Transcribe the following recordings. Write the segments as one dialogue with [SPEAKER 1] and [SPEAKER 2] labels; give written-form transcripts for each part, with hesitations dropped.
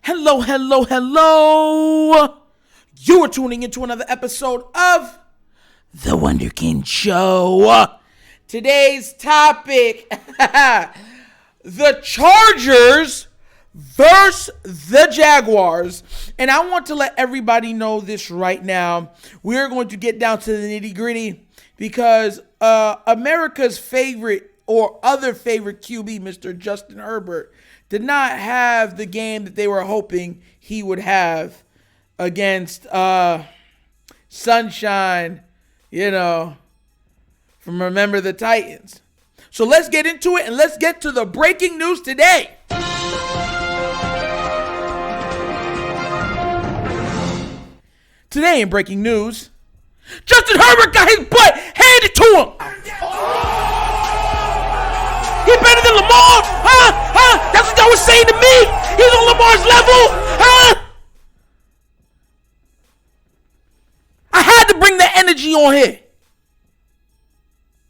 [SPEAKER 1] Hello, hello, hello. You are tuning into another episode of The Wunderkind Show. Today's topic, the Chargers versus the Jaguars. And I want to let everybody know this right now. We're going to get down to the nitty gritty because America's favorite or other favorite QB, Mr. Justin Herbert, did not have the game that they were hoping he would have against Sunshine, from Remember the Titans. So let's get into it and let's get to the breaking news today. Today in breaking news, Justin Herbert got his butt handed to him. He better than Lamar? That's what y'all was saying to me. He's on Lamar's level. I had to bring that energy on here.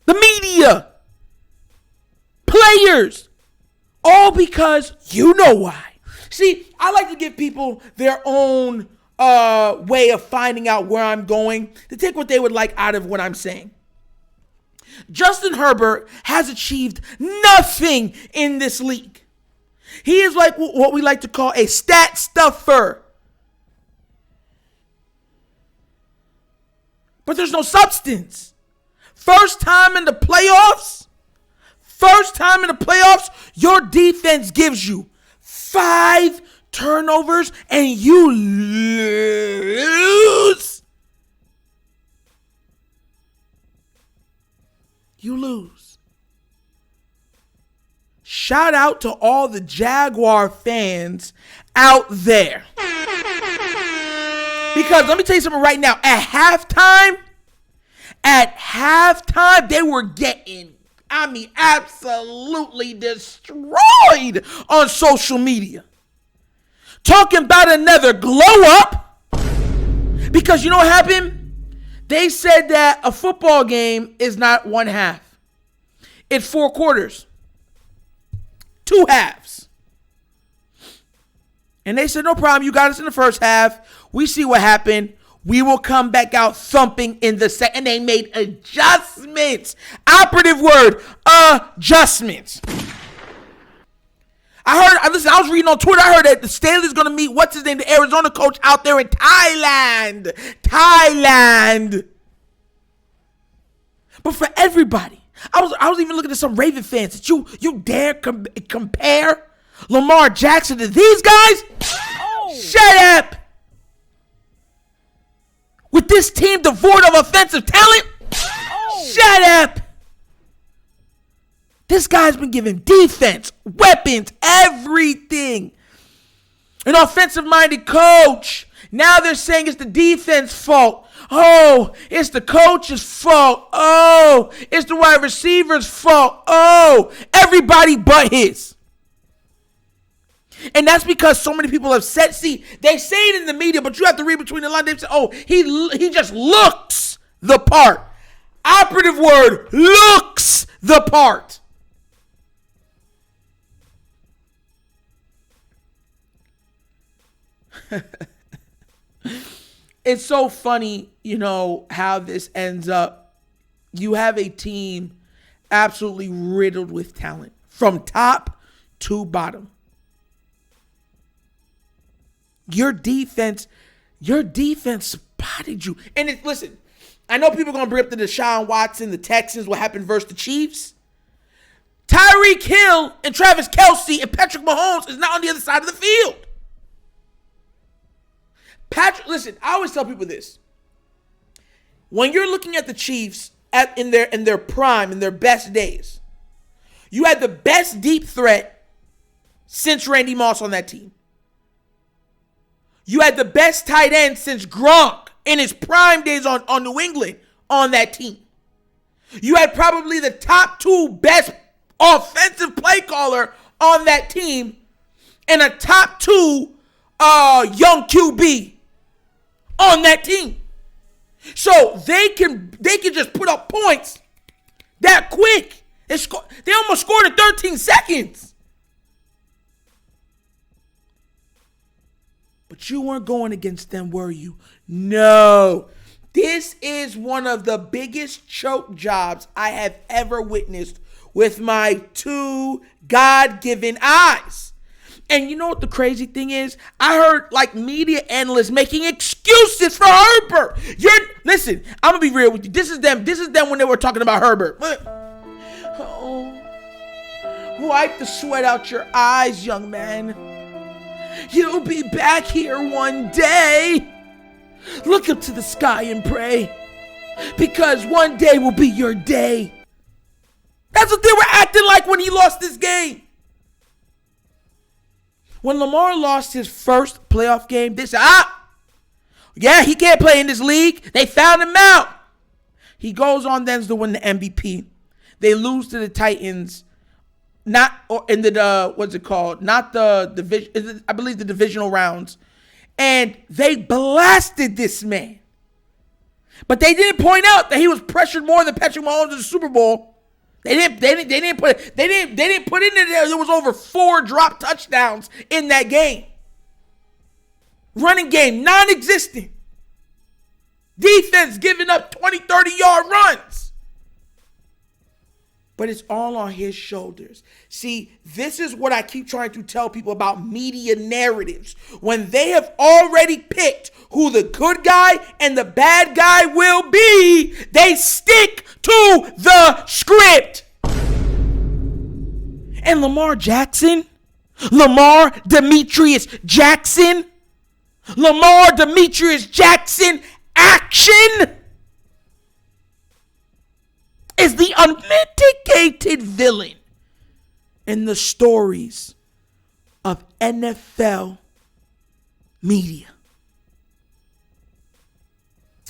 [SPEAKER 1] The media. Players. All because you know why. See, I like to give people their own way of finding out where I'm going, to take what they would like out of what I'm saying. Justin Herbert has achieved nothing in this league. He is like what we like to call a stat stuffer. But there's no substance. First time in the playoffs, your defense gives you 5 turnovers and you lose. You lose. Shout out to all the Jaguar fans out there. Because let me tell you something right now. At halftime, they were getting, absolutely destroyed on social media. Talking about another glow up. Because you know what happened? They said that a football game is not one half. It's 4 quarters. 2 halves. And they said, no problem, you got us in the first half. We see what happened. We will come back out thumping in the second. And they made adjustments. Operative word, adjustments. I was reading on Twitter, I heard that the Staley's going to meet, the Arizona coach out there in Thailand. But for everybody, I was even looking at some Raven fans that you dare compare Lamar Jackson to these guys? Oh. Shut up. With this team devoid of offensive talent? Oh. Shut up. This guy's been given defense, weapons, everything. An offensive-minded coach. Now they're saying it's the defense's fault. Oh, it's the coach's fault. Oh, it's the wide receiver's fault. Oh, everybody but his. And that's because so many people have said, see, they say it in the media, but you have to read between the lines. They say, oh, he just looks the part. Operative word, looks the part. It's so funny, how this ends up. You have a team absolutely riddled with talent from top to bottom. Your defense spotted you. And listen, I know people are going to bring up the Deshaun Watson, the Texans, what happened versus the Chiefs. Tyreek Hill and Travis Kelce and Patrick Mahomes is not on the other side of the field. Listen, I always tell people this. When you're looking at the Chiefs in their prime, in their best days, you had the best deep threat since Randy Moss on that team. You had the best tight end since Gronk in his prime days on New England on that team. You had probably the top 2 best offensive play caller on that team and a top 2 young QB on that team. So they can just put up points that quick. They almost scored in 13 seconds. But you weren't going against them, were you? No. This is one of the biggest choke jobs I have ever witnessed with my two God-given eyes. And you know what the crazy thing is? I heard like media analysts making excuses for Herbert. Listen, I'm gonna be real with you. This is them when they were talking about Herbert. Oh, wipe the sweat out your eyes, young man. You'll be back here one day. Look up to the sky and pray, because one day will be your day. That's what they were acting like when he lost this game. When Lamar lost his first playoff game, they said, yeah, he can't play in this league. They found him out. He goes on then to win the MVP. They lose to the Titans, not in the what's it called? Not the division. I believe the divisional rounds, and they blasted this man. But they didn't point out that he was pressured more than Patrick Mahomes in the Super Bowl. They didn't put in there. There was over 4 drop touchdowns in that game. Running game non-existent. Defense giving up 20, 30-yard runs. But it's all on his shoulders. See, this is what I keep trying to tell people about media narratives. When they have already picked who the good guy and the bad guy will be, they stick to the script. And Lamar Demetrius Jackson action is the unmitigated villain in the stories of NFL media.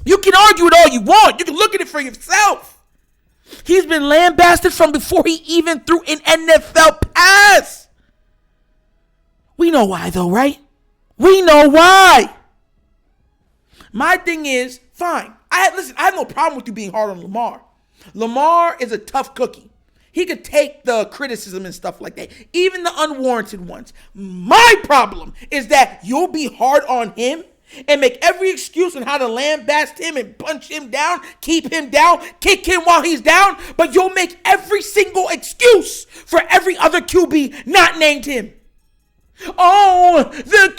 [SPEAKER 1] You can argue it all you want. You can look at it for yourself. He's been lambasted from before he even threw an NFL pass. We know why though, right? We know why. My thing is, fine. I have no problem with you being hard on Lamar. Lamar is a tough cookie. He could take the criticism and stuff like that, even the unwarranted ones. My problem is that you'll be hard on him and make every excuse on how to lambast him and punch him down, keep him down, kick him while he's down, but you'll make every single excuse for every other QB not named him. Oh, the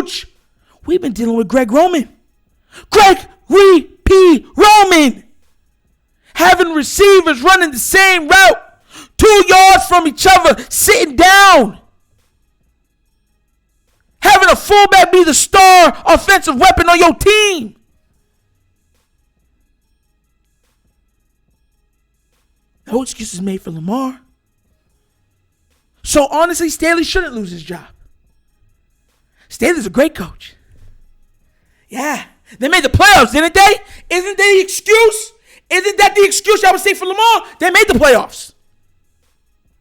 [SPEAKER 1] coach. We've been dealing with Greg P. Roman. Having receivers running the same route, 2 yards from each other, sitting down. Having a fullback be the star offensive weapon on your team. No excuses made for Lamar. So honestly, Staley shouldn't lose his job. Staley's a great coach. Yeah. They made the playoffs, didn't they? Isn't that the excuse? Isn't that the excuse I would say for Lamar? They made the playoffs.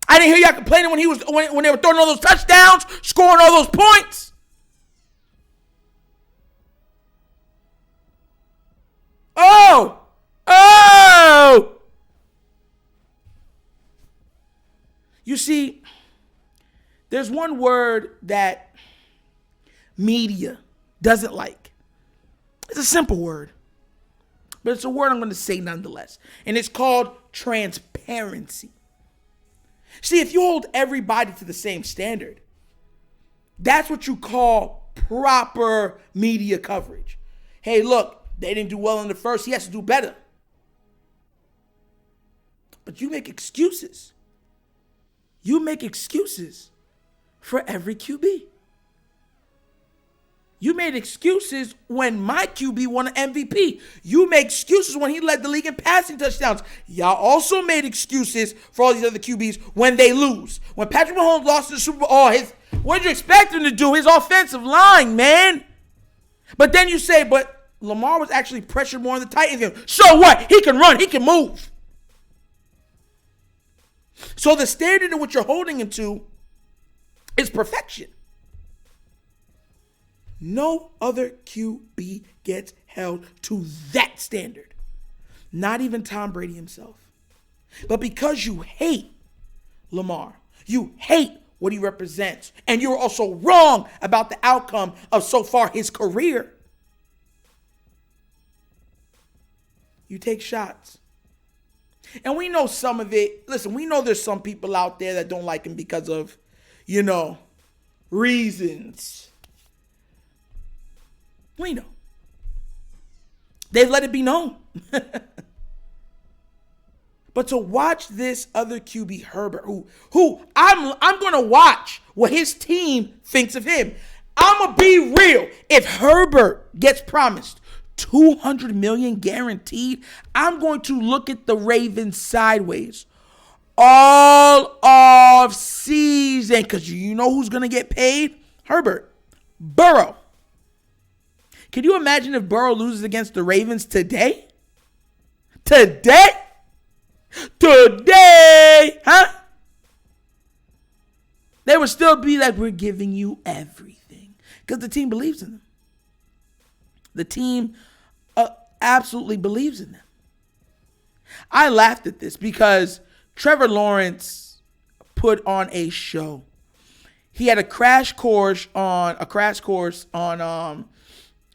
[SPEAKER 1] I didn't hear y'all complaining when they were throwing all those touchdowns, scoring all those points. Oh! You see, there's one word that media doesn't like. It's a simple word, but it's a word I'm going to say nonetheless. And it's called transparency. See, if you hold everybody to the same standard, that's what you call proper media coverage. Hey, look, they didn't do well in the first. He has to do better. But you make excuses. You make excuses for every QB. You made excuses when my QB won an MVP. You make excuses when he led the league in passing touchdowns. Y'all also made excuses for all these other QBs when they lose. When Patrick Mahomes lost in the Super Bowl, what did you expect him to do? His offensive line, man. But then you say, but Lamar was actually pressured more in the Titans game. So what? He can run. He can move. So the standard in which you're holding him to is perfection. No other QB gets held to that standard. Not even Tom Brady himself. But because you hate Lamar, you hate what he represents. And you're also wrong about the outcome of so far his career. You take shots. And we know some of it. Listen, we know there's some people out there that don't like him because of, reasons. We know. They've let it be known. But to watch this other QB, Herbert, who I'm going to watch what his team thinks of him. I'm going to be real. If Herbert gets promised $200 million guaranteed, I'm going to look at the Ravens sideways all off season, because you know who's going to get paid? Herbert. Burrow. Can you imagine if Burrow loses against the Ravens today? Today? Huh? They would still be like, we're giving you everything, because the team believes in them. The team absolutely believes in them. I laughed at this because Trevor Lawrence put on a show. He had a crash course on NFL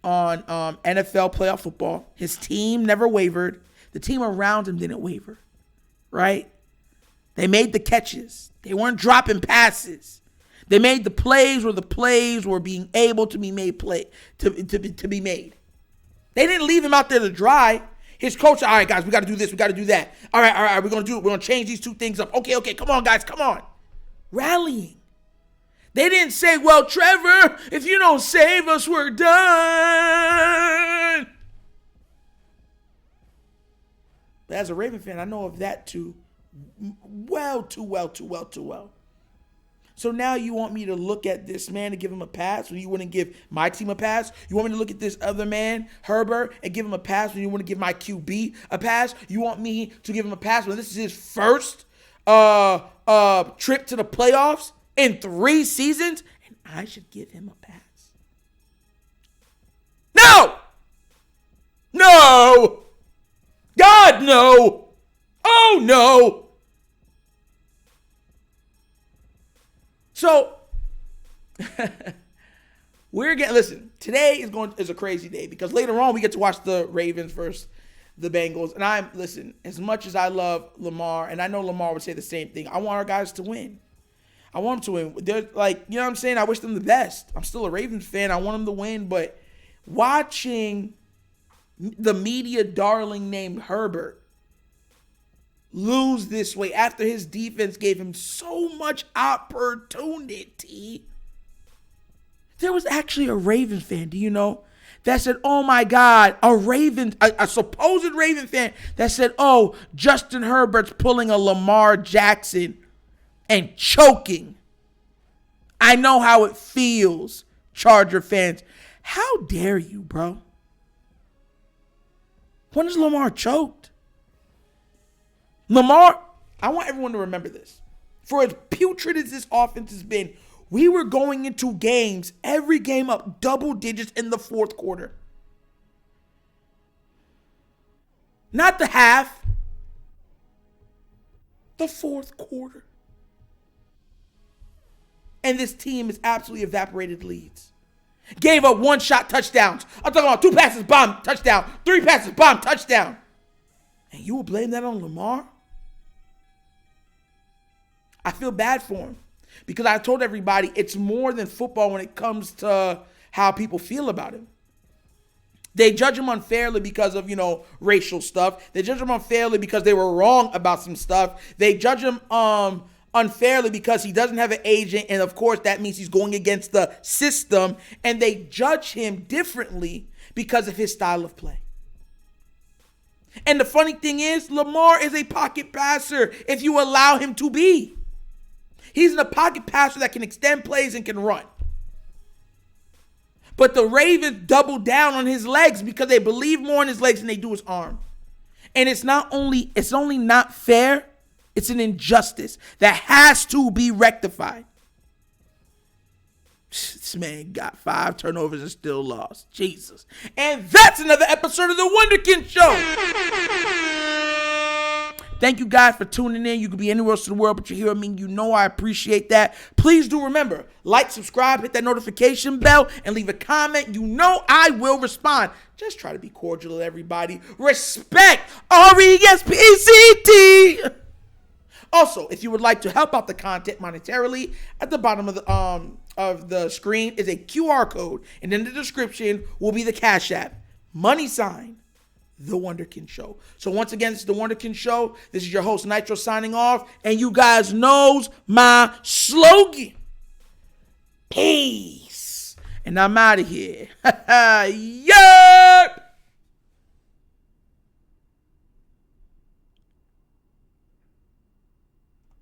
[SPEAKER 1] playoff football. His team never wavered. The team around him didn't waver, right? They made the catches. They weren't dropping passes. They made the plays where the plays were being able to be made to be made. They didn't leave him out there to dry. His coach said, all right, guys, we got to do this. We got to do that. All right, we're going to change these two things up. Okay, come on, guys, come on. Rallying. They didn't say, well, Trevor, if you don't save us, we're done. But as a Raven fan, I know of that too well. So now you want me to look at this man and give him a pass when you wouldn't give my team a pass? You want me to look at this other man, Herbert, and give him a pass when you want to give my QB a pass? You want me to give him a pass when this is his first trip to the playoffs in 3 seasons? And I should give him a pass. No! God, no! Oh, no! So, today is a crazy day because later on we get to watch the Ravens versus the Bengals. And as much as I love Lamar, and I know Lamar would say the same thing, I want our guys to win. I want them to win. They're like, you know what I'm saying? I wish them the best. I'm still a Ravens fan. I want them to win, but watching the media darling named Herbert lose this way after his defense gave him so much opportunity. There was actually a Ravens fan, do you know, that said, oh my God, a supposed Raven fan that said, oh, Justin Herbert's pulling a Lamar Jackson and choking. I know how it feels, Charger fans. How dare you, bro? When is Lamar choked? Lamar, I want everyone to remember this. For as putrid as this offense has been, we were going into games, every game up double digits in the fourth quarter. Not the half. The fourth quarter. And this team has absolutely evaporated leads. Gave up one-shot touchdowns. I'm talking about 2 passes, bomb, touchdown. 3 passes, bomb, touchdown. And you will blame that on Lamar? I feel bad for him because I told everybody it's more than football when it comes to how people feel about him. They judge him unfairly because of, racial stuff. They judge him unfairly because they were wrong about some stuff. They judge him unfairly because he doesn't have an agent, and of course that means he's going against the system. And they judge him differently because of his style of play. And the funny thing is, Lamar is a pocket passer if you allow him to be. He's a pocket passer that can extend plays and can run. But the Ravens double down on his legs because they believe more in his legs than they do his arm. And it's only not fair, it's an injustice that has to be rectified. This man got 5 turnovers and still lost. Jesus. And that's another episode of The Wunderkind Show. Thank you guys for tuning in. You could be anywhere else in the world, but you're hearing me. You know I appreciate that. Please do remember, like, subscribe, hit that notification bell, and leave a comment. You know I will respond. Just try to be cordial to everybody. Respect. RESPECT. Also, if you would like to help out the content monetarily, at the bottom of the screen is a QR code, and in the description will be the Cash App. # The Wunderkind Show. So once again, this is The Wunderkind Show. This is your host, Nitro, signing off. And you guys knows my slogan. Peace. And I'm out of here. Yerp!